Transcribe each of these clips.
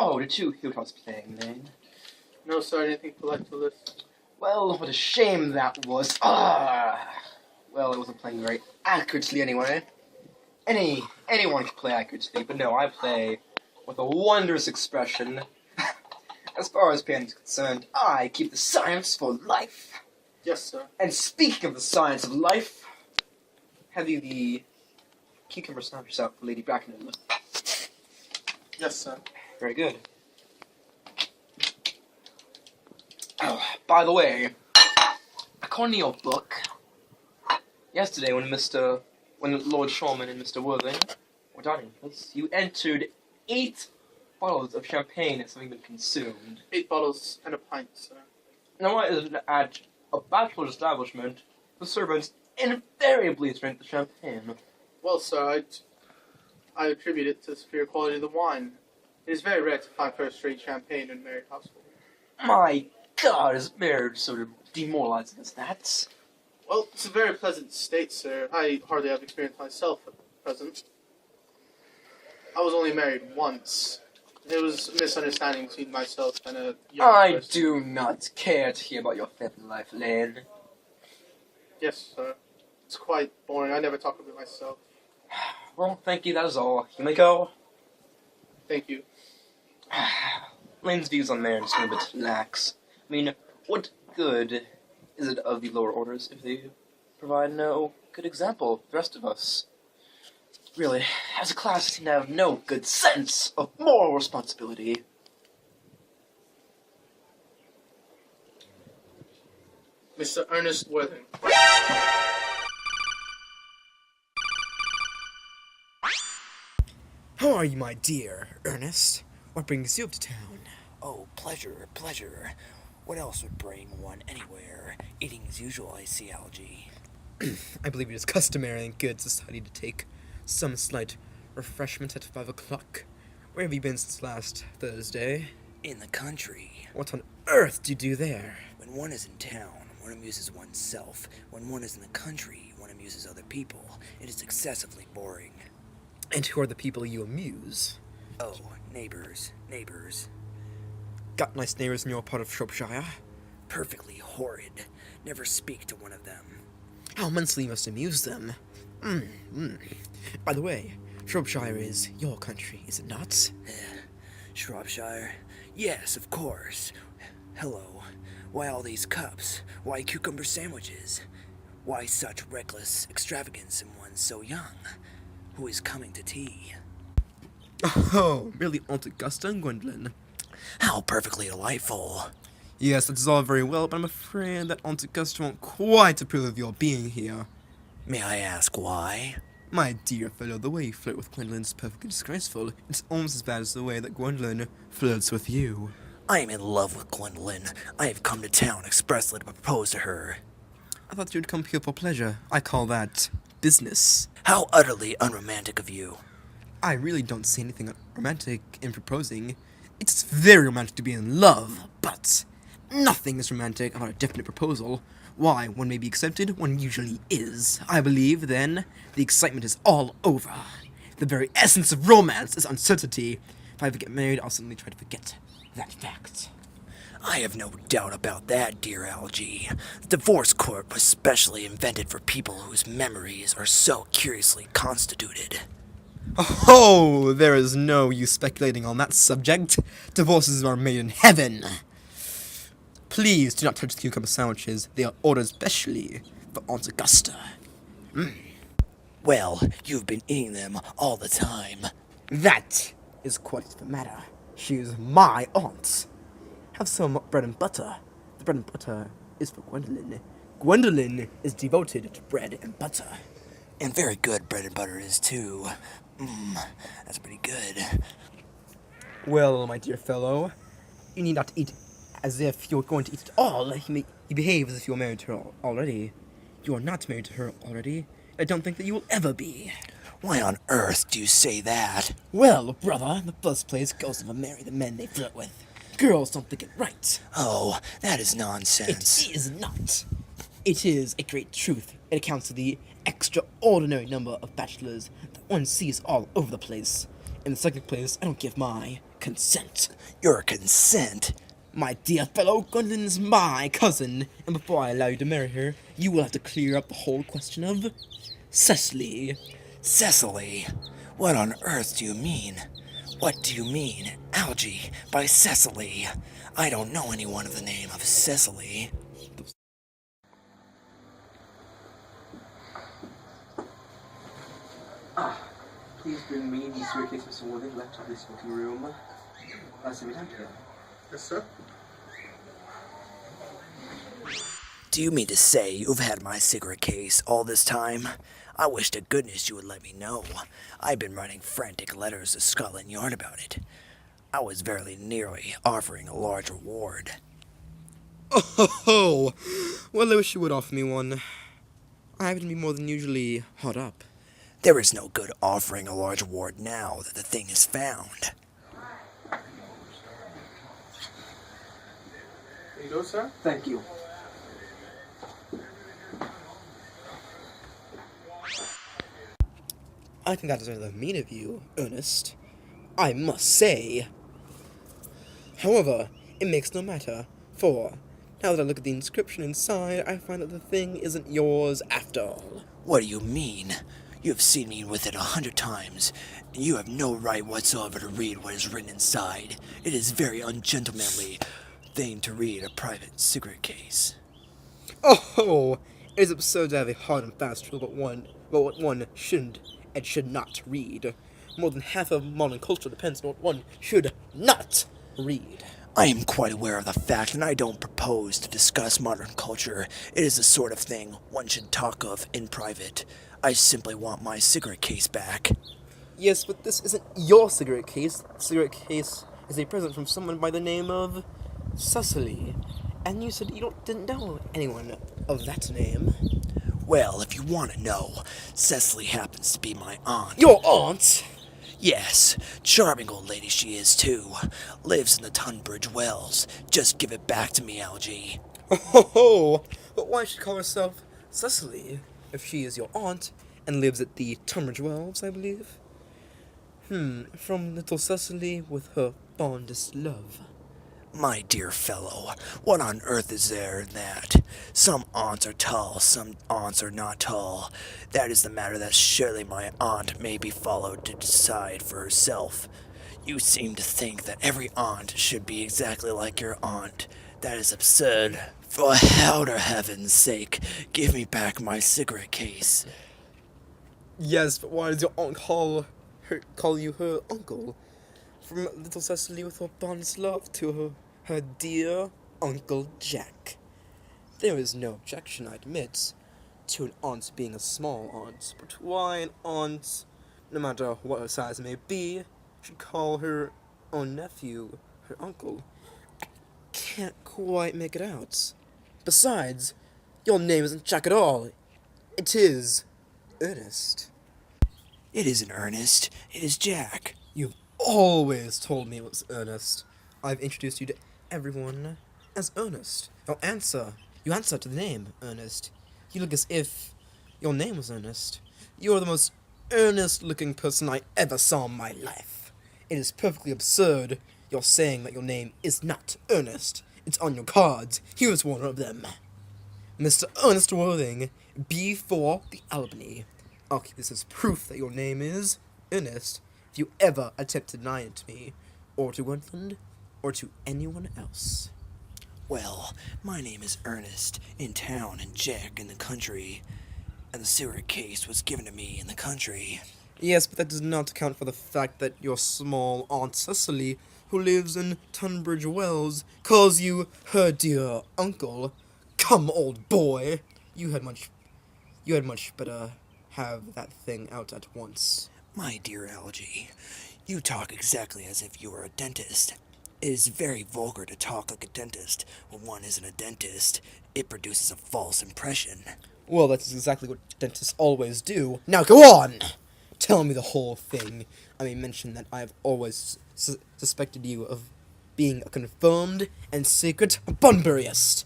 Oh, did you hear what I was playing, then? No, sir, anything polite to list. Well, what a shame that was. Well, I wasn't playing very accurately anyway. Anyone can play accurately, but no, I play with a wondrous expression. As far as piano is concerned, I keep the science for life. Yes, sir. And speaking of the science of life, have you the cucumber sandwich out for Lady Bracknell? Yes, sir. Very good. Oh, by the way, according to your book, yesterday when Lord Shawman and Mr. Worthing were dining with us, you entered 8 bottles of champagne as having been consumed. 8 bottles and a pint, sir. Now, at a bachelor establishment, the servants invariably drink the champagne. Well, sir, I attribute it to the superior quality of the wine. It is very rare to find first-rate champagne in a married household. My God, is marriage so demoralizing as that? Well, it's a very pleasant state, sir. I hardly have experience myself at present. I was only married once. It was a misunderstanding between myself and a young person. I do not care to hear about your family life, Lane. Yes, sir. It's quite boring. I never talk about myself. Well, thank you, that is all. You may go. Thank you. Lane's views on marriage are a bit lax. I mean, what good is it of the lower orders if they provide no good example for the rest of us? Really, as a class, we seem to have no good sense of moral responsibility. Mr. Earnest Worthing. How are you, my dear Ernest? What brings you up to town? Oh, pleasure. What else would bring one anywhere? Eating as usual, I see, Algie. I believe it is customary in good society to take some slight refreshment at 5 o'clock. Where have you been since last Thursday? In the country. What on earth do you do there? When one is in town, one amuses oneself. When one is in the country, one amuses other people. It is excessively boring. And who are the people you amuse? Oh, neighbors. Got nice neighbors in your part of Shropshire? Perfectly horrid. Never speak to one of them. How immensely you must amuse them. By the way, Shropshire is your country, is it not? Shropshire? Yes, of course. Hello. Why all these cups? Why cucumber sandwiches? Why such reckless extravagance in one so young? Who is coming to tea? Oh, merely Aunt Augusta and Gwendolyn. How perfectly delightful. Yes, that is all very well, but I'm afraid that Aunt Augusta won't quite approve of your being here. May I ask why? My dear fellow, the way you flirt with Gwendolyn is perfectly disgraceful. It's almost as bad as the way that Gwendolyn flirts with you. I am in love with Gwendolyn. I have come to town expressly to propose to her. I thought you'd come here for pleasure. I call that business. How utterly unromantic of you. I really don't see anything romantic in proposing. It's very romantic to be in love, but nothing is romantic about a definite proposal. Why, one may be accepted, one usually is. I believe, then, the excitement is all over. The very essence of romance is uncertainty. If I ever get married, I'll suddenly try to forget that fact. I have no doubt about that, dear Algie. The divorce court was specially invented for people whose memories are so curiously constituted. Oh, there is no use speculating on that subject. Divorces are made in heaven. Please do not touch the cucumber sandwiches. They are ordered specially for Aunt Augusta. Well, you've been eating them all the time. That is quite the matter. She is my aunt. Have some bread and butter. The bread and butter is for Gwendolyn. Gwendolyn is devoted to bread and butter. And very good bread and butter is, too. That's pretty good. Well, my dear fellow, you need not eat as if you're going to eat it all. You behave as if you're married to her already. You are not married to her already. I don't think that you will ever be. Why on earth do you say that? Well, brother, in the first place, girls never marry the men they flirt with. Girls don't think it right. Oh, that is nonsense. It is not. It is a great truth. It accounts for the extraordinary number of bachelors that one sees all over the place. In the second place, I don't give my consent. Your consent? My dear fellow, Gwendolyn's my cousin, and before I allow you to marry her, you will have to clear up the whole question of Cecily. Cecily? What on earth do you mean? What do you mean, Algie, by Cecily? I don't know anyone of the name of Cecily. Please bring me the suitcase Mr. Worthing left in the smoking room. Last time we talked together. Yes, sir. Do you mean to say you've had my cigarette case all this time? I wish to goodness you would let me know. I've been writing frantic letters to Scotland Yard about it. I was very nearly offering a large reward. Oh, well, I wish you would offer me one. I happen to be more than usually hot up. There is no good offering a large reward now that the thing is found. There you go, sir. Thank you. I think that is rather mean of you, Ernest. I must say. However, it makes no matter, for now that I look at the inscription inside, I find that the thing isn't yours after all. What do you mean? You have seen me with it 100 times, and you have no right whatsoever to read what is written inside. It is very ungentlemanly thing to read a private cigarette case. Oh, it is absurd to have a hard and fast rule about what one shouldn't and should not read. More than half of modern culture depends on what one should not read. I am quite aware of the fact, and I don't propose to discuss modern culture. It is the sort of thing one should talk of in private. I simply want my cigarette case back. Yes, but this isn't your cigarette case. The cigarette case is a present from someone by the name of Cecily. And you said you didn't know anyone of that name. Well, if you want to know, Cecily happens to be my aunt. Your aunt? Yes, charming old lady she is, too. Lives in the Tunbridge Wells. Just give it back to me, Algie. Oh, but why should she call herself Cecily if she is your aunt and lives at the Tunbridge Wells, I believe? From little Cecily with her fondest love. My dear fellow, what on earth is there in that? Some aunts are tall, some aunts are not tall. That is the matter that surely my aunt may be followed to decide for herself. You seem to think that every aunt should be exactly like your aunt. That is absurd. For outer heaven's sake, give me back my cigarette case. Yes, but why does your aunt call you her uncle? From little Cecily with her fondest love to her dear Uncle Jack. There is no objection, I admit, to an aunt being a small aunt, but why an aunt, no matter what her size may be, should call her own nephew her uncle? I can't quite make it out. Besides, your name isn't Jack at all. It is Ernest. It isn't Ernest, it is Jack. You've always told me it was Ernest. I've introduced you to everyone as Ernest. You answer to the name, Ernest. You look as if your name was Ernest. You're the most earnest-looking person I ever saw in my life. It is perfectly absurd you're saying that your name is not Ernest. It's on your cards. Here's one of them. Mr. Ernest Worthing, B4 the Albany. I'll keep this as proof that your name is Earnest if you ever attempt to deny it to me, or to Gwendolyn, or to anyone else. Well, my name is Ernest, in town, and Jack in the country. And the cigarette case was given to me in the country. Yes, but that does not account for the fact that your small Aunt Cecily, who lives in Tunbridge Wells, calls you her dear uncle. Come, old boy! You had much better have that thing out at once. My dear Algie, you talk exactly as if you were a dentist. It is very vulgar to talk like a dentist when one isn't a dentist. It produces a false impression. Well, that's exactly what dentists always do. Now go on! Tell me the whole thing. I may mention that I have always suspected you of being a confirmed and secret Bunburyist.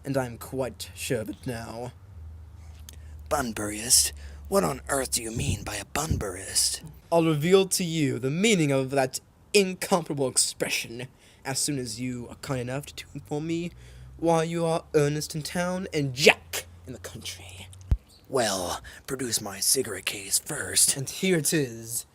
And I'm quite sure of it now. Bunburyist? What on earth do you mean by a Bunburyist? I'll reveal to you the meaning of that incomparable expression as soon as you are kind enough to inform me why you are Earnest in town and Jack in the country. Well, produce my cigarette case first. And here it is.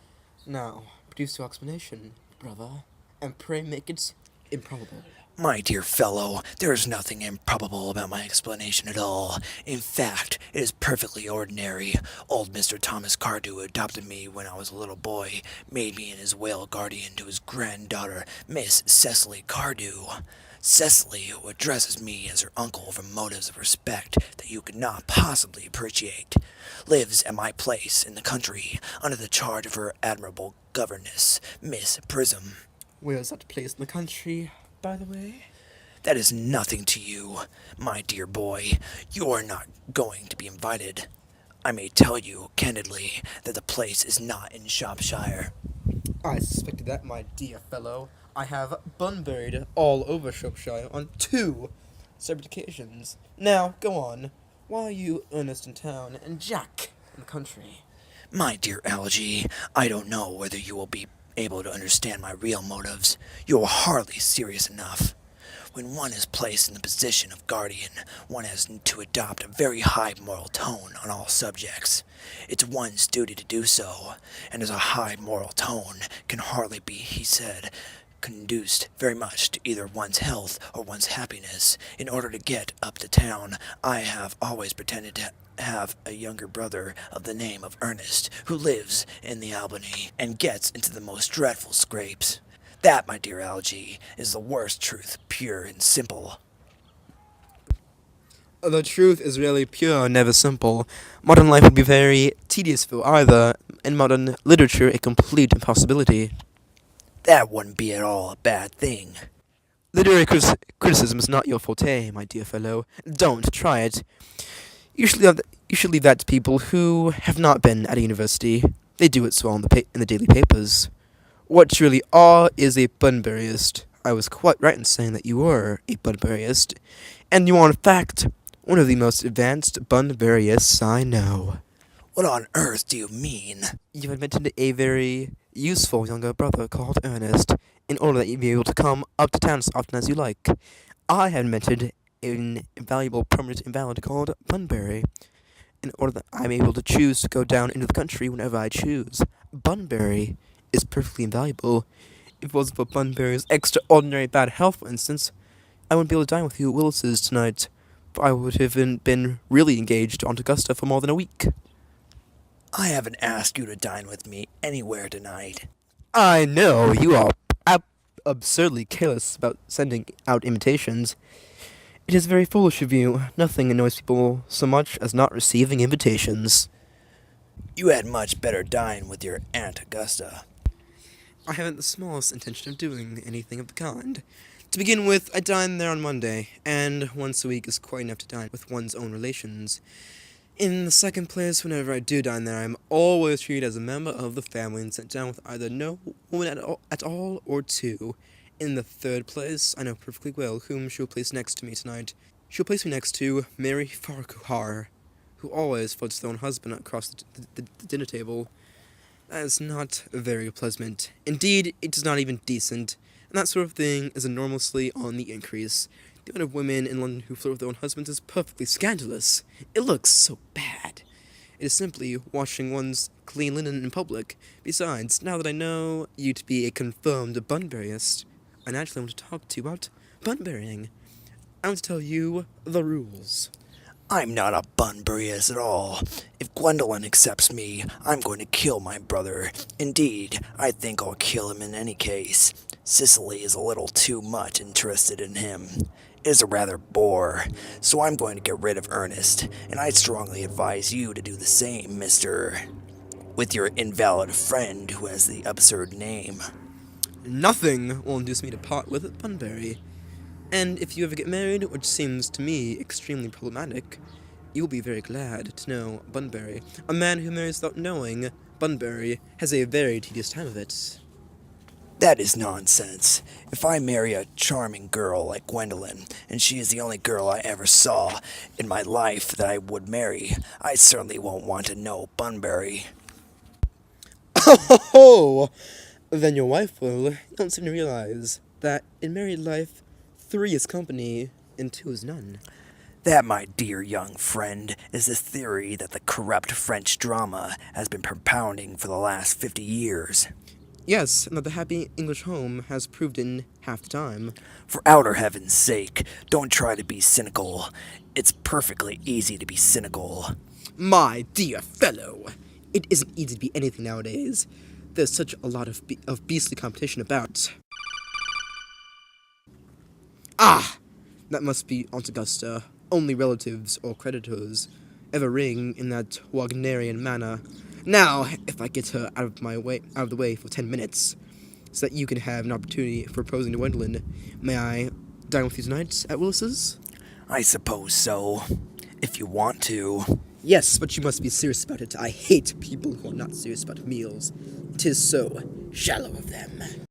Now, produce your explanation, brother, and pray make it improbable. My dear fellow, there is nothing improbable about my explanation at all. In fact, it is perfectly ordinary. Old Mr. Thomas Cardew adopted me when I was a little boy, made me and his whale guardian to his granddaughter, Miss Cecily Cardew. Cecily, who addresses me as her uncle from motives of respect that you could not possibly appreciate, lives at my place in the country under the charge of her admirable governess, Miss Prism. Where is that place in the country, by the way? That is nothing to you, my dear boy. You are not going to be invited. I may tell you candidly that the place is not in Shropshire. I suspected that, my dear fellow. I have bunburied all over Shropshire on 2 separate occasions. Now, go on. Why are you Earnest in town and Jack in the country? My dear Algie, I don't know whether you will be able to understand my real motives. You are hardly serious enough. When one is placed in the position of guardian, one has to adopt a very high moral tone on all subjects. It's one's duty to do so, and as a high moral tone can hardly be, he said, conduced very much to either one's health or one's happiness. In order to get up to town, I have always pretended to have a younger brother of the name of Earnest, who lives in the Albany, and gets into the most dreadful scrapes. That, my dear Algie, is the worst truth, pure and simple. The truth is really pure, never simple. Modern life would be very tedious for either, and modern literature a complete impossibility. That wouldn't be at all a bad thing. Literary criticism is not your forte, my dear fellow. Don't try it. You should leave that to people who have not been at a university. They do it so well in the daily papers. What you really are is a Bunburyist. I was quite right in saying that you were a Bunburyist, and you are in fact one of the most advanced Bunburyists I know. What on earth do you mean? You invented a very useful younger brother called Earnest, in order that you'd be able to come up to town as often as you like. I had invented an invaluable permanent invalid called Bunbury, in order that I'm able to choose to go down into the country whenever I choose. Bunbury is perfectly invaluable. If it wasn't for Bunbury's extraordinary bad health, for instance, I wouldn't be able to dine with you at Willis's tonight, for I would have been really engaged on Augusta for more than a week. I haven't asked you to dine with me anywhere tonight. I know, you are absurdly careless about sending out invitations. It is very foolish of you. Nothing annoys people so much as not receiving invitations. You had much better dine with your Aunt Augusta. I haven't the smallest intention of doing anything of the kind. To begin with, I dine there on Monday, and once a week is quite enough to dine with one's own relations. In the second place, whenever I do dine there, I am always treated as a member of the family and sent down with either no woman at all or 2. In the third place, I know perfectly well whom she will place next to me tonight. She will place me next to Mary Farquhar, who always flirts with her own husband across the dinner table. That is not very pleasant. Indeed, it is not even decent, and that sort of thing is enormously on the increase. The amount of women in London who flirt with their own husbands is perfectly scandalous. It looks so bad. It is simply washing one's clean linen in public. Besides, now that I know you to be a confirmed Bunburyist, I naturally want to talk to you about Bunburying. I want to tell you the rules. I'm not a Bunburyist at all. If Gwendolen accepts me, I'm going to kill my brother. Indeed, I think I'll kill him in any case. Cicely is a little too much interested in him. It is a rather bore, so I'm going to get rid of Earnest, and I strongly advise you to do the same, Mr. with your invalid friend who has the absurd name. Nothing will induce me to part with Bunbury. And if you ever get married, which seems to me extremely problematic, you will be very glad to know Bunbury. A man who marries without knowing Bunbury has a very tedious time of it. That is nonsense. If I marry a charming girl like Gwendolen, and she is the only girl I ever saw in my life that I would marry, I certainly won't want to know Bunbury. Oh, Then your wife will. You don't seem to realize that in married life, 3 is company and 2 is none. That, my dear young friend, is the theory that the corrupt French drama has been propounding for the last 50 years. Yes, and that the happy English home has proved in half the time. For outer heaven's sake, don't try to be cynical. It's perfectly easy to be cynical. My dear fellow, it isn't easy to be anything nowadays. There's such a lot of beastly competition about. Ah! That must be Aunt Augusta. Only relatives or creditors ever ring in that Wagnerian manner. Now, if I get her out of the way for 10 minutes, so that you can have an opportunity for proposing to Gwendolyn, may I dine with you tonight at Willis's? I suppose so. If you want to. Yes, but you must be serious about it. I hate people who are not serious about meals. 'Tis so shallow of them.